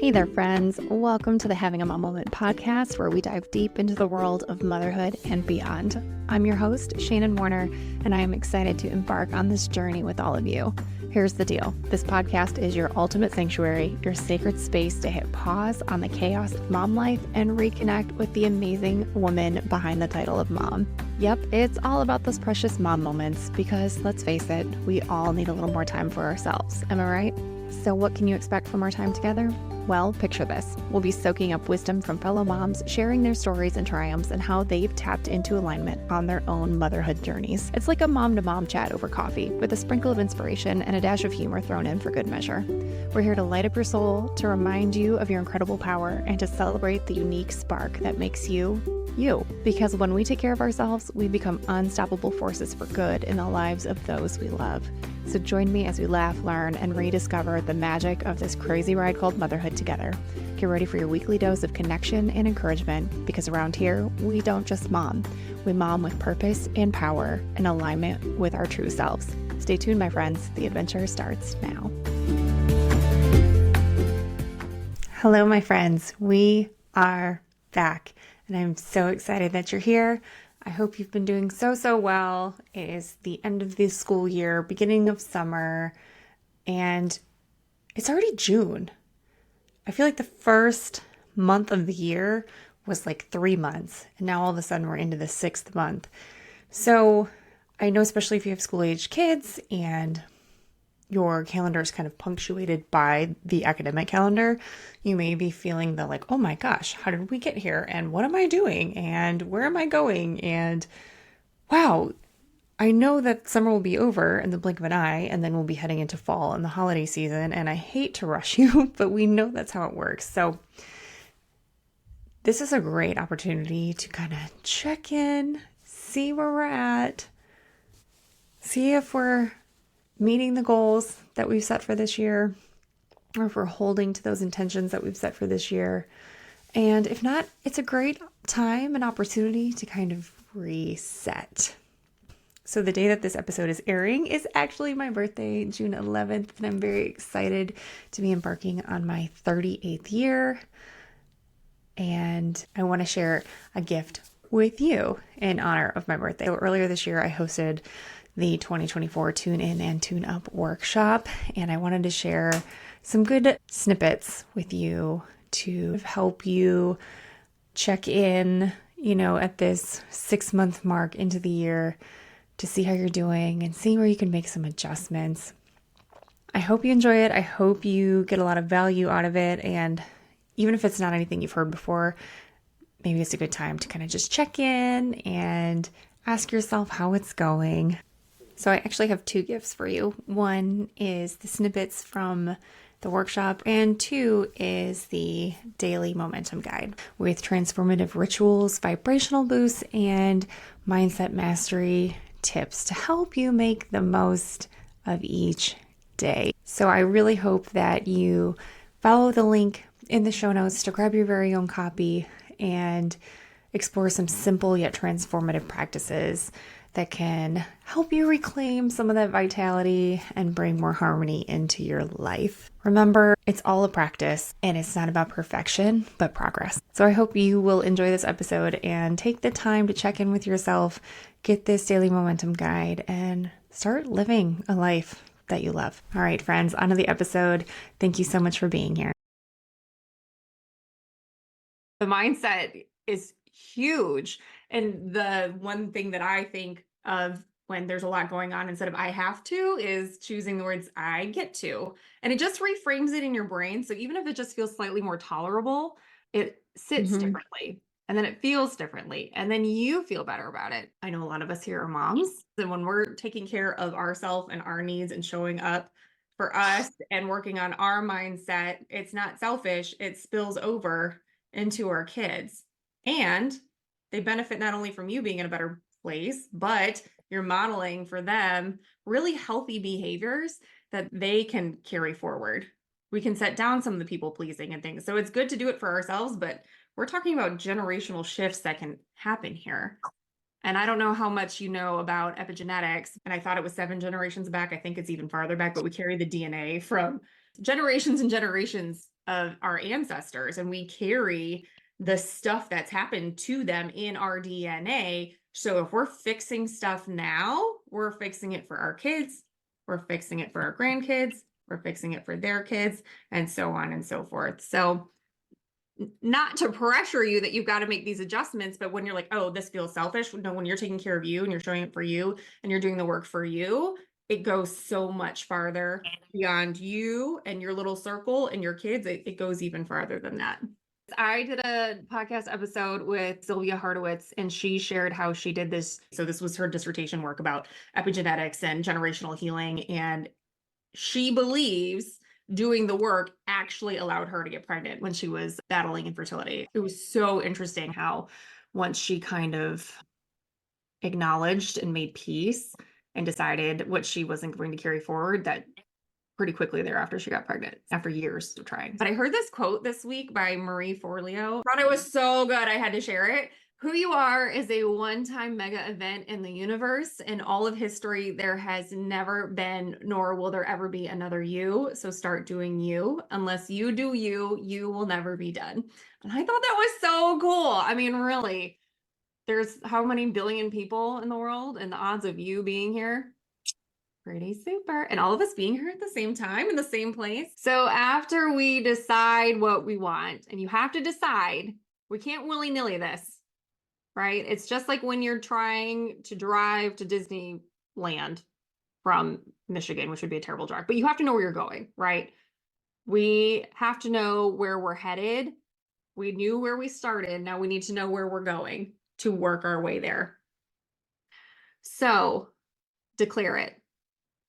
Hey there, friends. Welcome to the Having a Mom Moment podcast, where we dive deep into the world of motherhood and beyond. I'm your host, Shannon Warner, and I am excited to embark on this journey with all of you. Here's the deal. This podcast is your ultimate sanctuary, your sacred space to hit pause on the chaos of mom life and reconnect with the amazing woman behind the title of mom. Yep, it's all about those precious mom moments because, let's face it, we all need a little more time for ourselves. Am I right? So what can you expect from our time together? Well, picture this. We'll be soaking up wisdom from fellow moms, sharing their stories and triumphs and how they've tapped into alignment on their own motherhood journeys. It's like a mom-to-mom chat over coffee, with a sprinkle of inspiration and a dash of humor thrown in for good measure. We're here to light up your soul, to remind you of your incredible power, and to celebrate the unique spark that makes you, you. Because when we take care of ourselves, we become unstoppable forces for good in the lives of those we love. So join me as we laugh, learn, and rediscover the magic of this crazy ride called motherhood together. Get ready for your weekly dose of connection and encouragement, because around here, we don't just mom. We mom with purpose and power in alignment with our true selves. Stay tuned, my friends. The adventure starts now. Hello, my friends. We are back, and I'm so excited that you're here. I hope you've been doing so well. It is the end of the school year, beginning of summer, and it's already June. I feel like the first month of the year was like 3 months, and now all of a sudden we're into the 6th month. So I know, especially if you have school-age kids and your calendar is kind of punctuated by the academic calendar, you may be feeling the like, oh my gosh, how did we get here? And what am I doing? And where am I going? And wow, I know that summer will be over in the blink of an eye, and then we'll be heading into fall and the holiday season. And I hate to rush you, but we know that's how it works. So this is a great opportunity to kind of check in, see where we're at, see if we're meeting the goals that we've set for this year, or if we're holding to those intentions that we've set for this year. And if not, it's a great time and opportunity to kind of reset. So the day that this episode is airing is actually my birthday, June 11th, and I'm very excited to be embarking on my 38th year. And I want to share a gift with you in honor of my birthday. Earlier this year, I hosted the 2024 Tune In and Tune Up workshop, and I wanted to share some good snippets with you to help you check in, at this 6-month mark into the year, to see how you're doing and see where you can make some adjustments. I hope you enjoy it. I hope you get a lot of value out of it, and even if it's not anything you've heard before, maybe it's a good time to kind of just check in and ask yourself how it's going. So I actually have 2 gifts for you. One is the snippets from the workshop, and 2 is the daily momentum guide with transformative rituals, vibrational boosts, and mindset mastery tips to help you make the most of each day. So I really hope that you follow the link in the show notes to grab your very own copy and explore some simple yet transformative practices that can help you reclaim some of that vitality and bring more harmony into your life. Remember, it's all a practice, and it's not about perfection, but progress. So I hope you will enjoy this episode and take the time to check in with yourself, get this daily momentum guide, and start living a life that you love. All right, friends, on to the episode. Thank you so much for being here. The mindset is huge. And the one thing that I think of when there's a lot going on, instead of I have to, is choosing the words I get to. And it just reframes it in your brain. So even if it just feels slightly more tolerable, it sits differently. And then it feels differently. And then you feel better about it. I know a lot of us here are moms. And when we're taking care of ourselves and our needs and showing up for us and working on our mindset, it's not selfish. It spills over into our kids. And they benefit not only from you being in a better place, but you're modeling for them really healthy behaviors that they can carry forward. We can set down some of the people pleasing and things. So it's good to do it for ourselves, but we're talking about generational shifts that can happen here. And I don't know how much you know about epigenetics, and I thought it was 7 generations back. I think it's even farther back, but we carry the DNA from generations and generations of our ancestors, and we carry the stuff that's happened to them in our DNA. So if we're fixing stuff now, we're fixing it for our kids, we're fixing it for our grandkids, we're fixing it for their kids, and so on and so forth. So not to pressure you that you've got to make these adjustments, but when you're like, oh, this feels selfish, no, when you're taking care of you and you're showing it for you and you're doing the work for you, it goes so much farther beyond you and your little circle and your kids. It goes even farther than that. I did a podcast episode with Sylvia Hardowitz, and she shared how she did this. So this was her dissertation work about epigenetics and generational healing. And she believes doing the work actually allowed her to get pregnant when she was battling infertility. It was so interesting how once she kind of acknowledged and made peace and decided what she wasn't going to carry forward, that pretty quickly thereafter she got pregnant after years of trying. But I heard this quote this week by Marie Forleo. I thought it was so good, I had to share it. Who you are is a one-time mega event in the universe. In all of history, there has never been, nor will there ever be another you. So start doing you. Unless you do you, you will never be done. And I thought that was so cool. I mean, really, there's how many billion people in the world, and the odds of you being here, pretty super. And all of us being here at the same time in the same place. So after we decide what we want, and you have to decide, we can't willy-nilly this. Right? It's just like when you're trying to drive to Disneyland from Michigan, which would be a terrible drive, but you have to know where you're going, right? We have to know where we're headed. We knew where we started. Now we need to know where we're going to work our way there. So declare it.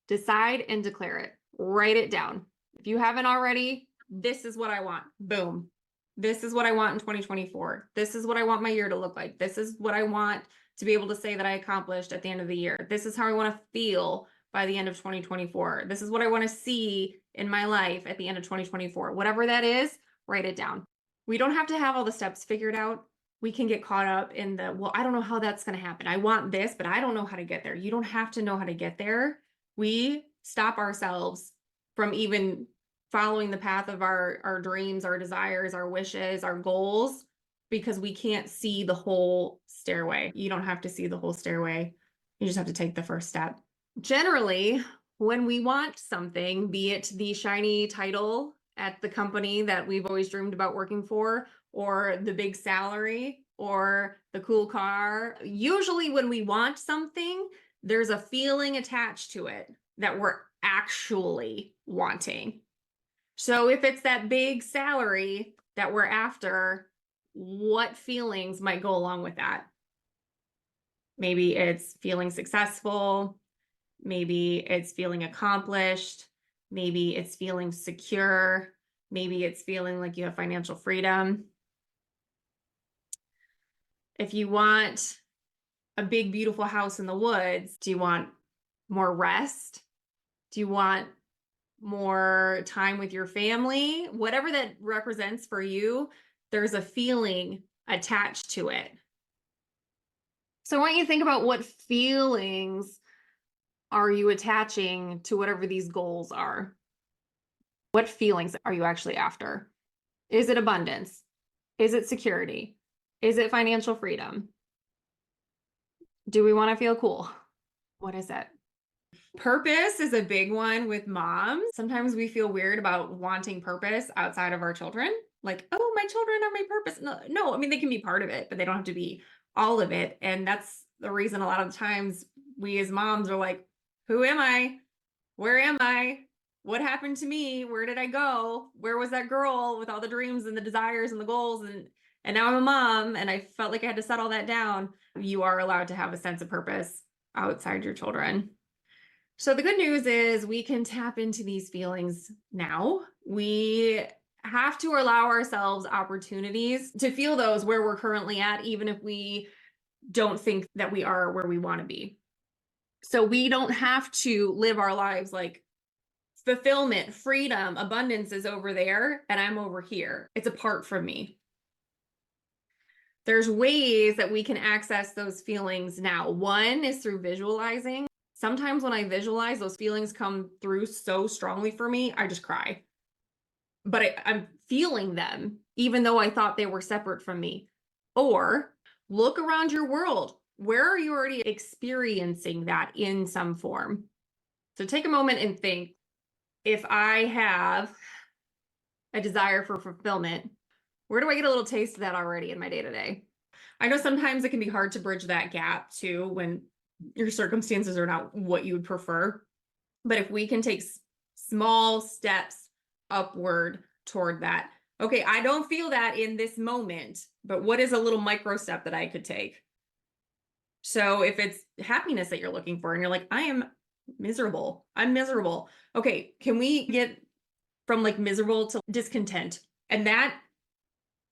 Decide and declare it. Write it down. If you haven't already, this is what I want. Boom. This is what I want in 2024. This is what I want my year to look like. This is what I want to be able to say that I accomplished at the end of the year. This is how I want to feel by the end of 2024. This is what I want to see in my life at the end of 2024. Whatever that is, write it down. We don't have to have all the steps figured out. We can get caught up in the, well, I don't know how that's going to happen. I want this, but I don't know how to get there. You don't have to know how to get there. We stop ourselves from even following the path of our dreams, our desires, our wishes, our goals, because we can't see the whole stairway. You don't have to see the whole stairway. You just have to take the first step. Generally, when we want something, be it the shiny title at the company that we've always dreamed about working for, or the big salary, or the cool car, usually when we want something, there's a feeling attached to it that we're actually wanting. So if it's that big salary that we're after, what feelings might go along with that? Maybe it's feeling successful. Maybe it's feeling accomplished. Maybe it's feeling secure. Maybe it's feeling like you have financial freedom. If you want a big, beautiful house in the woods, do you want more rest? Do you want more time with your family? Whatever that represents for you, there's a feeling attached to it. So I want you to think about what feelings are you attaching to whatever these goals are? What feelings are you actually after? Is it abundance? Is it security? Is it financial freedom? Do we want to feel cool? What is it? Purpose is a big one with moms. Sometimes we feel weird about wanting purpose outside of our children. Like, oh, my children are my purpose. No, I mean, they can be part of it, but they don't have to be all of it. And that's the reason a lot of times we as moms are like, who am I? Where am I? What happened to me? Where did I go? Where was that girl with all the dreams and the desires and the goals? And now I'm a mom, and I felt like I had to set all that down. You are allowed to have a sense of purpose outside your children. So the good news is we can tap into these feelings now. We have to allow ourselves opportunities to feel those where we're currently at, even if we don't think that we are where we want to be. So we don't have to live our lives like fulfillment, freedom, abundance is over there, and I'm over here. It's apart from me. There's ways that we can access those feelings now. One is through visualizing. Sometimes when I visualize, those feelings come through so strongly for me, I just cry. but I'm feeling them, even though I thought they were separate from me. Or look around your world. Where are you already experiencing that in some form? So take a moment and think, if I have a desire for fulfillment, where do I get a little taste of that already in my day to day? I know sometimes it can be hard to bridge that gap too when your circumstances are not what you would prefer. But if we can take small steps upward toward that, okay, I don't feel that in this moment, but what is a little micro step that I could take? So if it's happiness that you're looking for and you're like, I am miserable, I'm miserable. Okay, can we get from like miserable to discontent? And that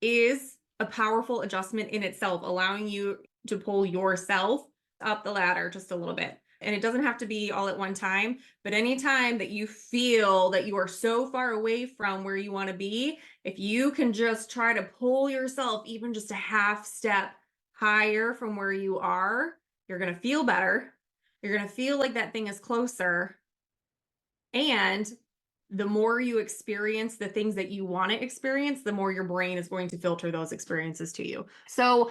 is a powerful adjustment in itself, allowing you to pull yourself up the ladder just a little bit. And it doesn't have to be all at one time, but anytime that you feel that you are so far away from where you want to be, if you can just try to pull yourself even just a half step higher from where you are, you're going to feel better. You're going to feel like that thing is closer. And the more you experience the things that you want to experience, the more your brain is going to filter those experiences to you. So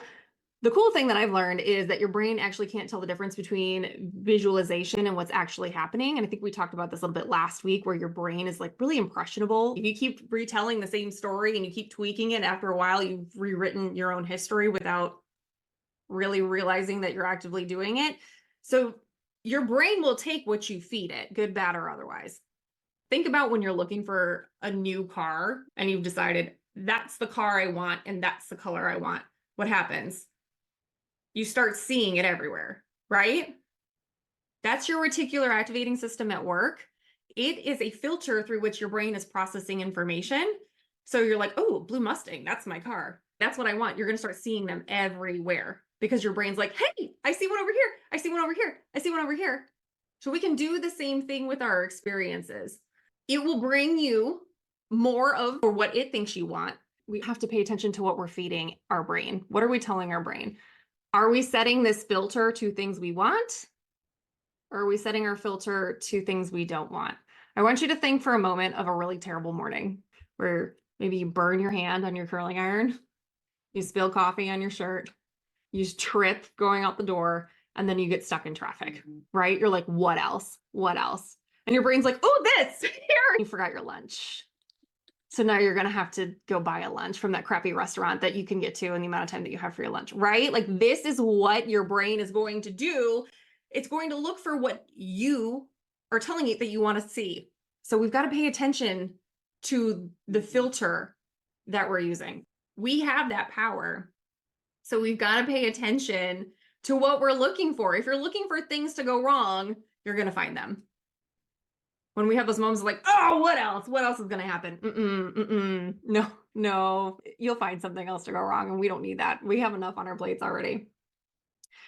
the cool thing that I've learned is that your brain actually can't tell the difference between visualization and what's actually happening. And I think we talked about this a little bit last week, where your brain is like really impressionable. If you keep retelling the same story and you keep tweaking it, after a while, you've rewritten your own history without really realizing that you're actively doing it. So your brain will take what you feed it, good, bad, or otherwise. Think about when you're looking for a new car and you've decided that's the car I want and that's the color I want. What happens? You start seeing it everywhere, right? That's your reticular activating system at work. It is a filter through which your brain is processing information. So you're like, oh, blue Mustang, that's my car. That's what I want. You're going to start seeing them everywhere because your brain's like, hey, I see one over here. I see one over here. I see one over here. So we can do the same thing with our experiences. It will bring you more of what it thinks you want. We have to pay attention to what we're feeding our brain. What are we telling our brain? Are we setting this filter to things we want? Or are we setting our filter to things we don't want? I want you to think for a moment of a really terrible morning where maybe you burn your hand on your curling iron, you spill coffee on your shirt, you trip going out the door, and then you get stuck in traffic, right? You're like, what else? What else? And your brain's like, oh, this, here. You forgot your lunch. So now you're going to have to go buy a lunch from that crappy restaurant that you can get to in the amount of time that you have for your lunch, right? Like this is what your brain is going to do. It's going to look for what you are telling it that you want to see. So we've got to pay attention to the filter that we're using. We have that power. So we've got to pay attention to what we're looking for. If you're looking for things to go wrong, you're going to find them. When we have those moments of like, oh, what else? What else is going to happen? No, you'll find something else to go wrong. And we don't need that. We have enough on our plates already.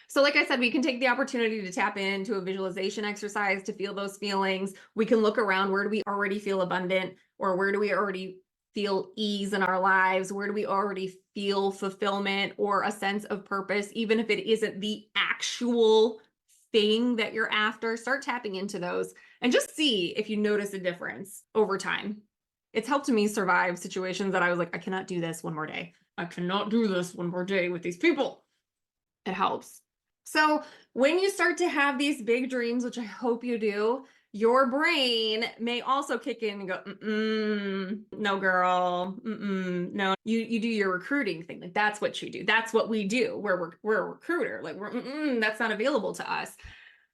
So like I said, we can take the opportunity to tap into a visualization exercise to feel those feelings. We can look around. Where do we already feel abundant? Or where do we already feel ease in our lives? Where do we already feel fulfillment or a sense of purpose? Even if it isn't the actual thing that you're after, start tapping into those and just see if you notice a difference over time. It's helped me survive situations that I was like, I cannot do this one more day. I cannot do this one more day with these people. It helps. So when you start to have these big dreams, which I hope you do, your brain may also kick in and go, no, girl, no. You do your recruiting thing. Like that's what you do. That's what we do. We're a recruiter. Like that's not available to us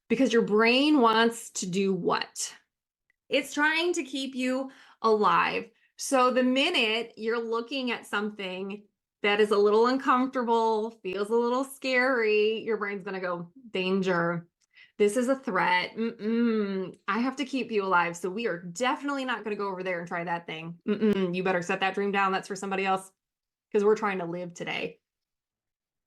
because your brain wants to do what? It's trying to keep you alive. So the minute you're looking at something that is a little uncomfortable, feels a little scary, your brain's going to go, danger. This is a threat. I have to keep you alive. So we are definitely not going to go over there and try that thing. You better set that dream down. That's for somebody else because we're trying to live today.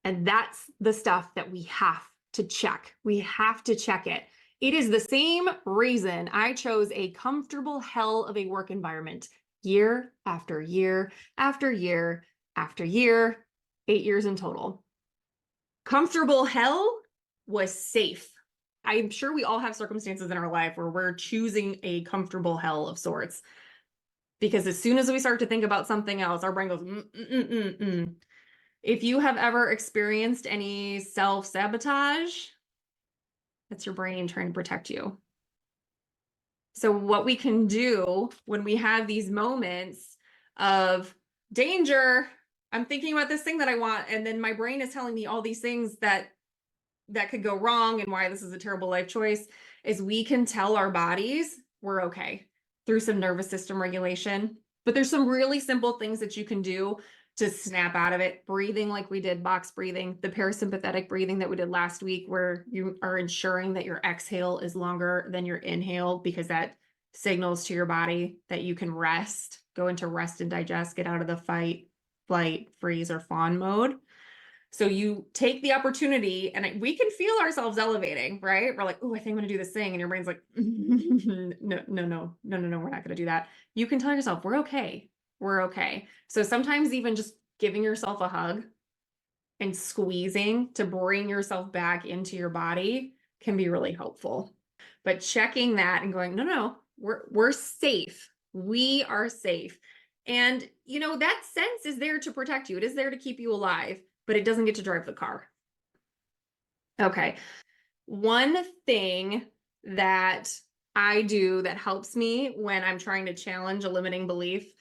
And that's the stuff that we have to check. We have to check it. It is the same reason I chose a comfortable hell of a work environment year after year after year after year, 8 years in total. Comfortable hell was safe. I'm sure we all have circumstances in our life where we're choosing a comfortable hell of sorts. Because as soon as we start to think about something else, our brain goes, If you have ever experienced any self-sabotage, that's your brain trying to protect you. So what we can do when we have these moments of danger, I'm thinking about this thing that I want, and then my brain is telling me all these things that could go wrong and why this is a terrible life choice, is we can tell our bodies we're okay through some nervous system regulation. But there's some really simple things that you can do to snap out of it. Breathing like we did, box breathing, the parasympathetic breathing that we did last week, where you are ensuring that your exhale is longer than your inhale, because that signals to your body that you can rest, go into rest and digest, get out of the fight, flight, freeze, or fawn mode. So you take the opportunity, and we can feel ourselves elevating, right? We're like, oh, I think I'm going to do this thing. And your brain's like, no, we're not going to do that. You can tell yourself, we're okay. We're okay. So sometimes even just giving yourself a hug and squeezing to bring yourself back into your body can be really helpful. But checking that and going, no, we're safe. We are safe. And, that sense is there to protect you. It is there to keep you alive, but it doesn't get to drive the car. Okay. One thing that I do that helps me when I'm trying to challenge a limiting belief,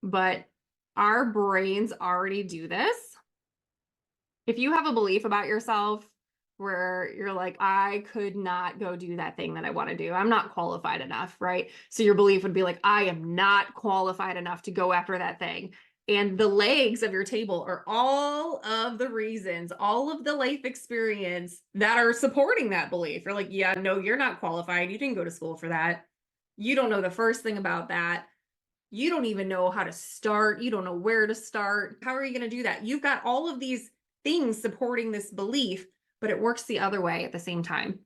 but our brains already do this. If you have a belief about yourself where you're like, I could not go do that thing that I want to do, I'm not qualified enough, right? So your belief would be like, I am not qualified enough to go after that thing. And the legs of your table are all of the reasons, all of the life experience that are supporting that belief. You're like, yeah, no, you're not qualified. You didn't go to school for that. You don't know the first thing about that. You don't even know how to start. You don't know where to start. How are you going to do that? You've got all of these things supporting this belief, but it works the other way at the same time.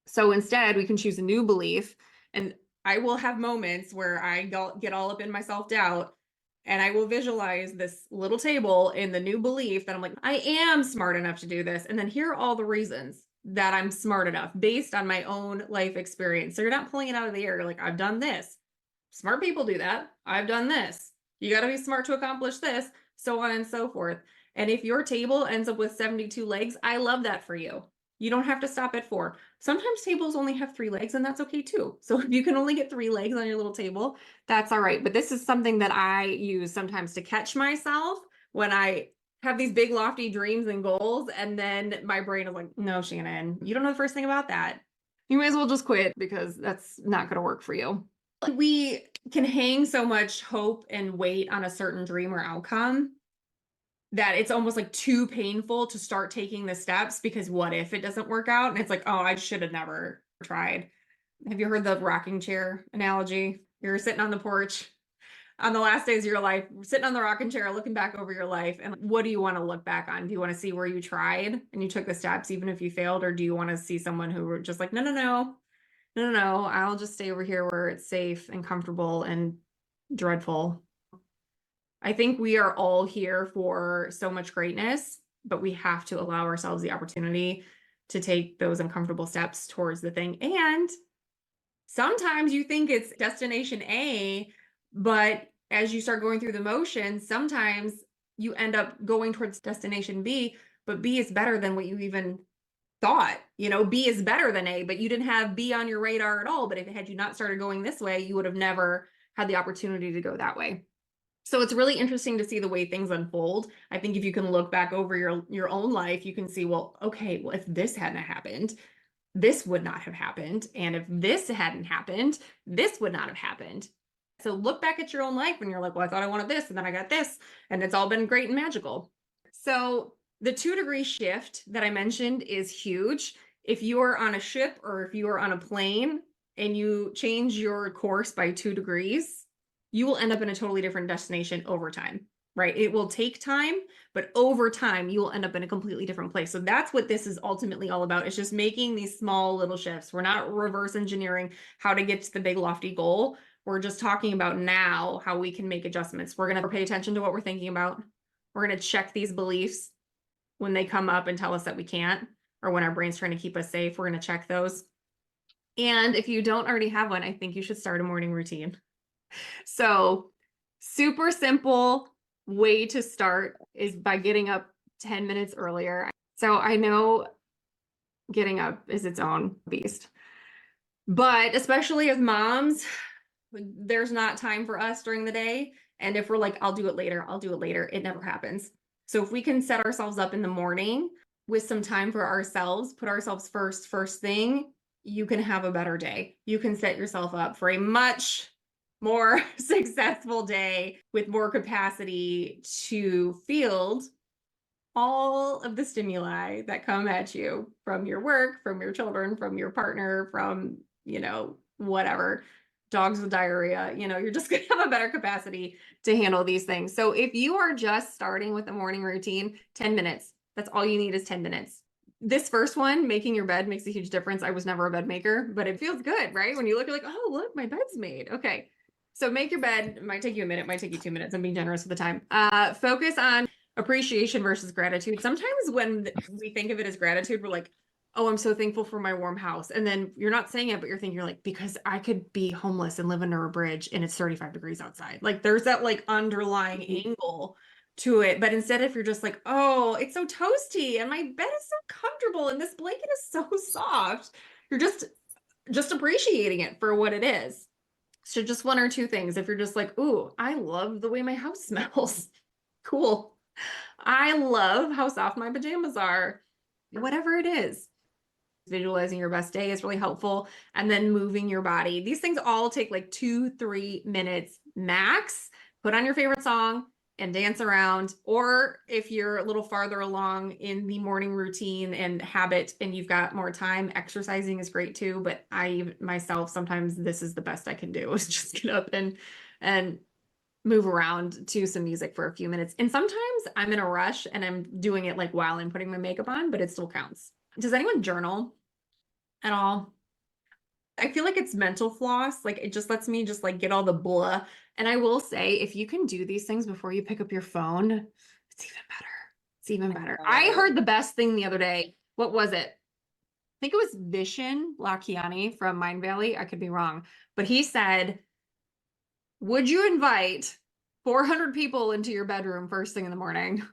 So instead, we can choose a new belief. And I will have moments where I get all up in my self-doubt, and I will visualize this little table in the new belief that I'm like, I am smart enough to do this. And then here are all the reasons that I'm smart enough based on my own life experience. So you're not pulling it out of the air. You're like, I've done this. Smart people do that. I've done this. You got to be smart to accomplish this, so on and so forth. And if your table ends up with 72 legs, I love that for you. You don't have to stop at 4. Sometimes tables only have 3 legs, and that's okay too. So if you can only get 3 legs on your little table, that's all right. But this is something that I use sometimes to catch myself when I have these big lofty dreams and goals, and then my brain is like, no, Shannon, you don't know the first thing about that. You might as well just quit, because that's not going to work for you. We can hang so much hope and weight on a certain dream or outcome that it's almost like too painful to start taking the steps, because what if it doesn't work out? And it's like, oh, I should have never tried. Have you heard the rocking chair analogy? You're sitting on the porch on the last days of your life, sitting on the rocking chair, looking back over your life. And what do you want to look back on? Do you want to see where you tried and you took the steps, even if you failed? Or do you want to see someone who were just like, no, I'll just stay over here where it's safe and comfortable and dreadful. I think we are all here for so much greatness, but we have to allow ourselves the opportunity to take those uncomfortable steps towards the thing. And sometimes you think it's destination A, but as you start going through the motions, sometimes you end up going towards destination B, but B is better than what you even thought. B is better than A, but you didn't have B on your radar at all. But if had you not started going this way, you would have never had the opportunity to go that way. So it's really interesting to see the way things unfold. I think if you can look back over your own life, you can see, well, okay, well, if this hadn't happened, this would not have happened. And if this hadn't happened, this would not have happened. So look back at your own life and you're like, well, I thought I wanted this, and then I got this, and it's all been great and magical. So the 2-degree shift that I mentioned is huge. If you are on a ship or if you are on a plane and you change your course by 2 degrees, you will end up in a totally different destination over time, right? It will take time, but over time, you will end up in a completely different place. So that's what this is ultimately all about. It's just making these small little shifts. We're not reverse engineering how to get to the big lofty goal. We're just talking about now how we can make adjustments. We're going to pay attention to what we're thinking about. We're going to check these beliefs when they come up and tell us that we can't, or when our brain's trying to keep us safe. We're going to check those. And if you don't already have one, I think you should start a morning routine. So, super simple way to start is by getting up 10 minutes earlier. So, I know getting up is its own beast, but especially as moms, there's not time for us during the day. And if we're like, I'll do it later, I'll do it later, it never happens. So, if we can set ourselves up in the morning with some time for ourselves, put ourselves first thing, you can have a better day. You can set yourself up for a much more successful day with more capacity to field all of the stimuli that come at you from your work, from your children, from your partner, from, whatever, dogs with diarrhea. You're just going to have a better capacity to handle these things. So if you are just starting with a morning routine, 10 minutes, that's all you need is 10 minutes. This first one, making your bed, makes a huge difference. I was never a bed maker, but it feels good, right? When you look, you're like, oh, look, my bed's made. Okay. So make your bed. It might take you a minute, might take you 2 minutes. I'm being generous with the time. Focus on appreciation versus gratitude. Sometimes when we think of it as gratitude, we're like, oh, I'm so thankful for my warm house. And then you're not saying it, but you're like, because I could be homeless and live under a bridge and it's 35 degrees outside. Like there's that like underlying angle to it. But instead, if you're just like, oh, it's so toasty and my bed is so comfortable and this blanket is so soft, you're just appreciating it for what it is. So just one or two things. If you're just like, ooh, I love the way my house smells. Cool. I love how soft my pajamas are. Whatever it is, visualizing your best day is really helpful. And then moving your body. These things all take like 2-3 minutes max. Put on your favorite song and dance around. Or if you're a little farther along in the morning routine and habit and you've got more time, exercising is great too. But I myself, sometimes this is the best I can do is just get up and move around to some music for a few minutes. And sometimes I'm in a rush and I'm doing it like while I'm putting my makeup on, but it still counts. Does anyone journal at all? I feel like it's mental floss. Like it just lets me just like get all the blah. And I will say, if you can do these things before you pick up your phone, it's even better. It's even better. I heard the best thing the other day. What was it? I think it was Vishen Lakiani from Mind Valley. I could be wrong, but he said, would you invite 400 people into your bedroom first thing in the morning?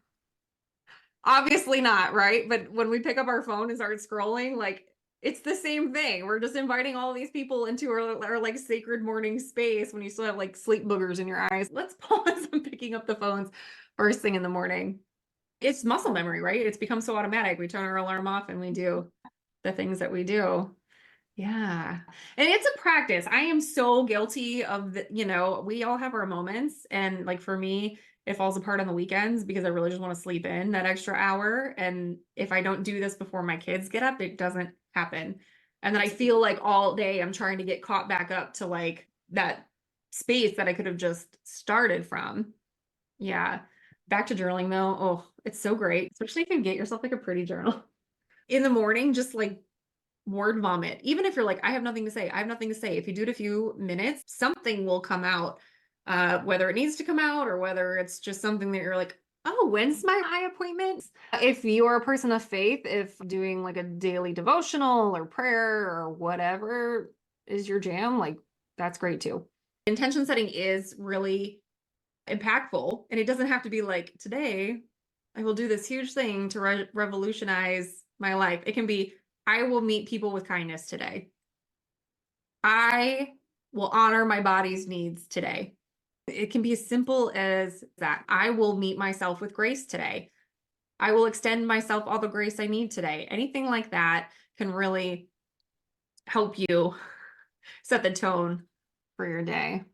Obviously not, right? But when we pick up our phone and start scrolling, like it's the same thing. We're just inviting all these people into our like sacred morning space when you still have like sleep boogers in your eyes. Let's pause on picking up the phones first thing in the morning. It's muscle memory, right? It's become so automatic. We turn our alarm off and we do the things that we do. Yeah. And it's a practice. I am so guilty of we all have our moments. And like for me, it falls apart on the weekends because I really just want to sleep in that extra hour. And if I don't do this before my kids get up, it doesn't happen. And then I feel like all day I'm trying to get caught back up to like that space that I could have just started from. Yeah. Back to journaling though. Oh, it's so great, especially if you get yourself like a pretty journal. In the morning, just like word vomit. Even if you're like, I have nothing to say, I have nothing to say. If you do it a few minutes, something will come out, whether it needs to come out or whether it's just something that you're like, oh, when's my eye appointment? If you're a person of faith, if doing like a daily devotional or prayer or whatever is your jam, like that's great too. Intention setting is really impactful, and it doesn't have to be like, today I will do this huge thing to revolutionize my life. It can be, I will meet people with kindness today. I will honor my body's needs today. It can be as simple as that. I will meet myself with grace today. I will extend myself all the grace I need today. Anything like that can really help you set the tone for your day.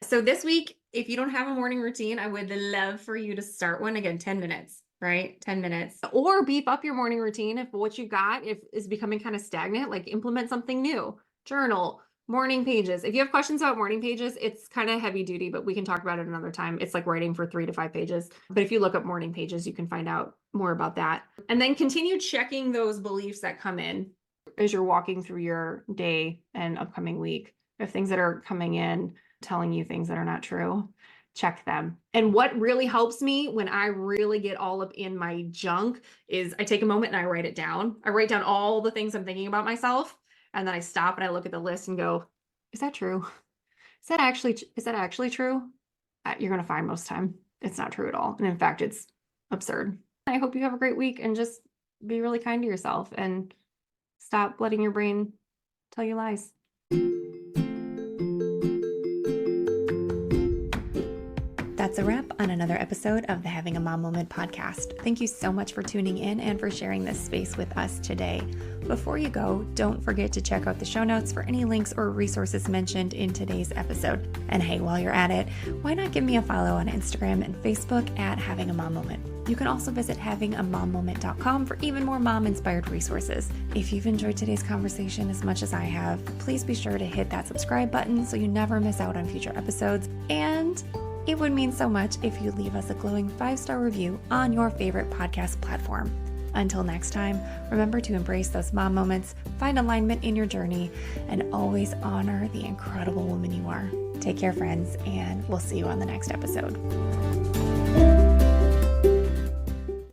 So this week, if you don't have a morning routine, I would love for you to start one. Again, 10 minutes, right? 10 minutes. Or beef up your morning routine if what you got is becoming kind of stagnant, like implement something new. Journal, morning pages. If you have questions about morning pages, it's kind of heavy duty, but we can talk about it another time. It's like writing for 3 to 5 pages. But if you look up morning pages, you can find out more about that. And then continue checking those beliefs that come in as you're walking through your day and upcoming week. If things that are coming in telling you things that are not true, check them. And what really helps me when I really get all up in my junk is I take a moment and I write it down. I write down all the things I'm thinking about myself. And then I stop and I look at the list and go, is that true? is that actually true? You're going to find most time it's not true at all. And in fact, it's absurd. I hope you have a great week and just be really kind to yourself and stop letting your brain tell you lies. That's a wrap on another episode of the Having a Mom Moment podcast. Thank you so much for tuning in and for sharing this space with us today. Before you go, don't forget to check out the show notes for any links or resources mentioned in today's episode. And hey, while you're at it, why not give me a follow on Instagram and Facebook at Having a Mom Moment? You can also visit havingamaMoment.com for even more mom-inspired resources. If you've enjoyed today's conversation as much as I have, please be sure to hit that subscribe button so you never miss out on future episodes. And it would mean so much if you leave us a glowing 5-star review on your favorite podcast platform. Until next time, remember to embrace those mom moments, find alignment in your journey, and always honor the incredible woman you are. Take care, friends, and we'll see you on the next episode.